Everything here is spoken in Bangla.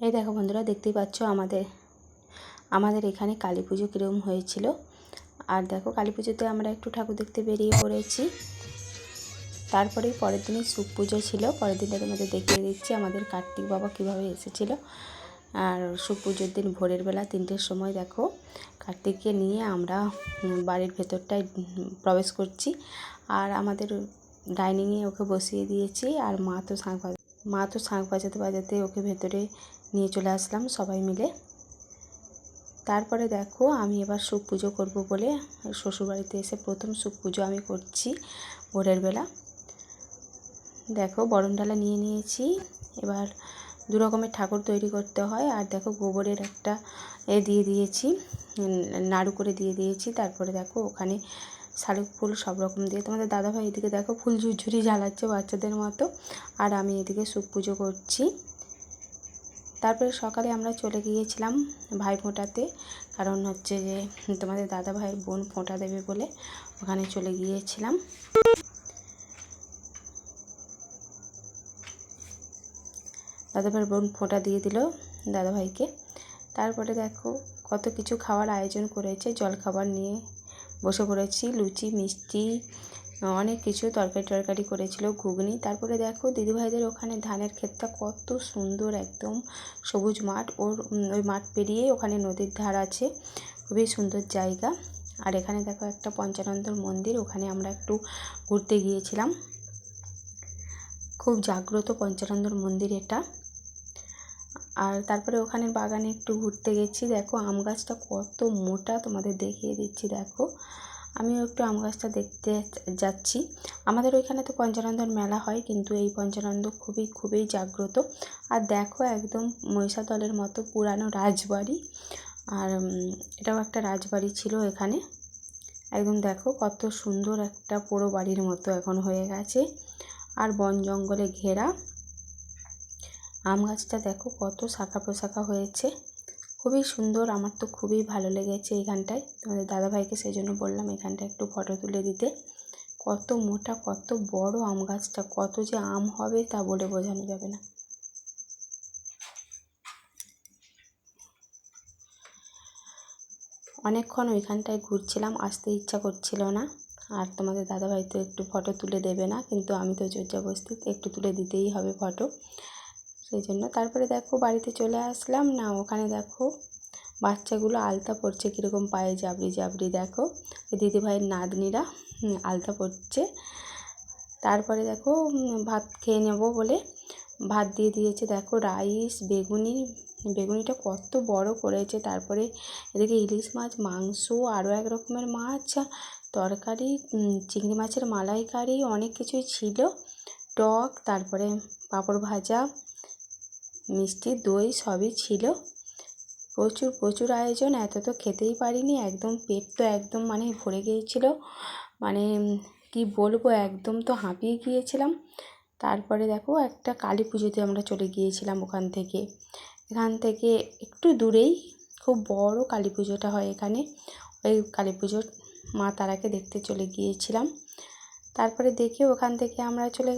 এই দেখো বন্ধুরা, দেখতেই পাচ্ছ আমাদের এখানে কালী পুজো কীরকম হয়েছিল। আর দেখো, কালী পুজোতে আমরা একটু ঠাকুর দেখতে বেরিয়ে পড়েছি। তারপরেই পরের দিনই শুভ পুজো ছিল। পরের দিনটা তোমাদের দেখিয়ে দিচ্ছি আমাদের কার্তিক বাবা কীভাবে এসেছিল। আর শুভ পুজোর দিন ভোরের বেলা 3টের সময় দেখো কার্তিককে নিয়ে আমরা বাড়ির ভেতরটায় প্রবেশ করছি। আর আমাদের ডাইনিংয়ে ওকে বসিয়ে দিয়েছি। আর মা তো শাঁখ বাজাতে বাজাতে ওকে ভেতরে নিয়ে চলে আসলাম সবাই মিলে। তারপরে দেখো, আমি এবার শুভ পুজো করবো বলে শ্বশুরবাড়িতে এসে প্রথম শুভ পুজো আমি করছি ভোরের বেলা। দেখো, বরণডালা নিয়ে নিয়েছি। এবার 2 রকমের ঠাকুর তৈরি করতে হয়। আর দেখো, গোবরের একটা দিয়ে দিয়েছি, নাড়ু করে দিয়ে দিয়েছি। তারপরে দেখো, ওখানে শালুক ফুল সব রকম দিয়ে তোমাদের দাদাভাই এদিকে দেখো ফুল ঝুরঝুরি জ্বালাচ্ছে বাচ্চাদের মতো। আর আমি এদিকে শুভ পুজো করছি। তারপরে সকালে আমরা চলে গিয়েছিলাম ভাই ফোঁটাতে, কারণ হচ্ছে যে তোমাদের দাদা ভাইয়ের বোন ফোঁটা দেবে বলে ওখানে চলে গিয়েছিলাম। দাদা ভাইয়ের বোন ফোঁটা দিয়ে দিল দাদা ভাইকে। তারপরে দেখো কত কিছু খাওয়ার আয়োজন করেছে। জলখাবার নিয়ে বসে পড়েছি, লুচি মিষ্টি অনেক কিছু তরকারি করেছিল, ঘুগনি। তারপরে দেখো দিদিভাইদের ওখানে ধানের ক্ষেতটা কত সুন্দর, একদম সবুজ মাঠ। ওই মাঠ পেরিয়ে ওখানে নদীর ধার আছে, খুবই সুন্দর জায়গা। আর এখানে দেখো একটা পঞ্চানন্দর মন্দির, ওখানে আমরা একটু ঘুরতে গিয়েছিলাম। খুব জাগ্রত পঞ্চানন্দর মন্দির এটা। আর তারপরে ওখানের বাগানে একটু ঘুরতে গেছি। দেখো আম গাছটা কত মোটা, তোমাদের দেখিয়ে দিচ্ছি। দেখো, আমিও একটু আম গাছটা দেখতে যাচ্ছি। আমাদের ওইখানে তো পঞ্চানন্দর মেলা হয়, কিন্তু এই পঞ্চানন্দ খুবই জাগ্রত। আর দেখো, একদম মহিষাদলের মতো পুরানো রাজবাড়ি। আর এটাও একটা রাজবাড়ি ছিল এখানে। একদম দেখো কত সুন্দর একটা পুরো বাড়ির মতো এখন হয়ে গেছে। আর বন জঙ্গলে ঘেরা। আম গাছটা দেখো কত শাখা প্রশাখা হয়েছে, খুবই সুন্দর। আমার তো খুবই ভালো লেগেছে এইখানটায়। তোমাদের দাদাভাইকে সেই জন্য বললাম এখানটায় একটু ফটো তুলে দিতে। কত মোটা, কত বড় আম গাছটা, কত যে আম হবে তা বলে বোঝানো যাবে না। অনেকক্ষণ ওইখানটায় ঘুরছিলাম, আসতে ইচ্ছা করছিল না। আর তোমাদের দাদাভাই তো একটু ফটো তুলে দেবে না, কিন্তু আমি তো জোরজবরদস্তি একটু তুলে দিতেই হবে ফটো, সেই জন্য। তারপরে দেখো বাড়িতে চলে আসলাম। না, ওখানে দেখো বাচ্চাগুলো আলতা পড়ছে কীরকম পায়ে জাবড়ি জাবড়ি। দেখো দিদিভাইয়ের নাতনিরা আলতা পড়ছে। তারপরে দেখো ভাত খেয়ে নেব বলে ভাত দিয়ে দিয়েছে। দেখো রাইস, বেগুনিটা কত বড় করেছে। তারপরে এদিকে ইলিশ মাছ, মাংস, আরও এক রকমের মাছ, তরকারি, চিংড়ি মাছের মালাইকারি, অনেক কিছুই ছিল, টক, তারপরে পাঁপড় ভাজা, মিষ্টি, দই সবই ছিল। প্রচুর আয়োজন। এত তো খেতেই পারিনি, একদম পেট তো একদম ভরে গিয়েছিল, কি বলবো, একদম তো হাঁপিয়ে গিয়েছিলাম। তারপরে দেখো একটা কালী পুজোতে আমরা চলে গিয়েছিলাম এখান থেকে একটু দূরেই খুব বড় কালী পুজোটা হয় এখানে। ওই কালী পুজোর মা তারাকে দেখতে চলে গিয়েছিলাম। তারপরে দেখে ওখান থেকে আমরা চলে